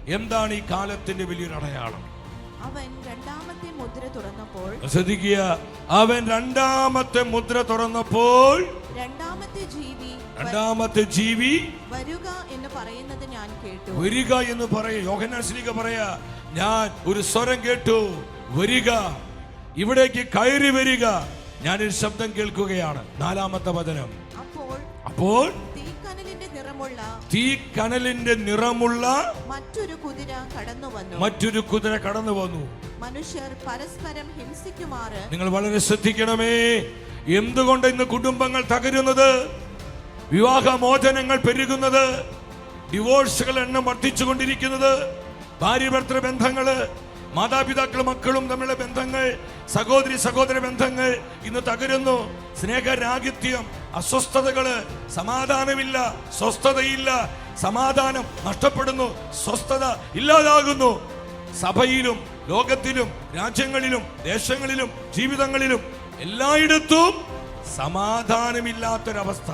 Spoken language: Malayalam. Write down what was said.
എന്താണ് ഈ കാലത്തിന്റെ വലിയൊരു അടയാളം? അവൻ രണ്ടാമത്തെ മുദ്ര തുറന്നപ്പോൾ, ശ്രദ്ധിക്കുക, അവൻ രണ്ടാമത്തെ മുദ്ര തുറന്നപ്പോൾ രണ്ടാമത്തെ ജീവി വരുക എന്ന് പറയുന്നത് ഞാൻ കേട്ടു. വരിക എന്ന് പറയും. യോഹന്നാൻ ശ്ലീഹ പറയാ, ഞാൻ ഒരു സ്വരം കേട്ടു, വരിക, ഇവിടേക്ക് കയറി വരിക. ഞാനൊരു ശബ്ദം കേൾക്കുകയാണ്. നാലാമത്തെ വചനം. അപ്പോൾ തീക്കനലിന്റെ നിറമുള്ള മറ്റൊരു കുതിര കടന്നു വന്നു. മനുഷ്യർ പരസ്പരം ഹിംസിക്കുമാറ്. നിങ്ങൾ വളരെ ശ്രദ്ധിക്കണമേ. എന്തുകൊണ്ട് ഇന്ന് കുടുംബങ്ങൾ തകരുന്നത്? വിവാഹമോചനങ്ങൾ പെരുകുന്നത്, ഡിവോഴ്സുകൾ എണ്ണം വർദ്ധിച്ചുകൊണ്ടിരിക്കുന്നത്, ഭാര്യ ഭർത്തൃ ബന്ധങ്ങള്, മാതാപിതാക്കൾ മക്കളും തമ്മിലുള്ള ബന്ധങ്ങൾ, സഹോദരി സഹോദര ബന്ധങ്ങൾ ഇന്ന് തകരുന്നു. സ്നേഹരാഹിത്യം, അസ്വസ്ഥതകള്, സമാധാനമില്ല, സ്വസ്ഥതയില്ല, സമാധാനം നഷ്ടപ്പെടുന്നു, സ്വസ്ഥത ഇല്ലാതാകുന്നു. സഭയിലും ലോകത്തിലും രാജ്യങ്ങളിലും ദേശങ്ങളിലും ജീവിതങ്ങളിലും എല്ലായിടത്തും സമാധാനമില്ലാത്തൊരവസ്ഥ.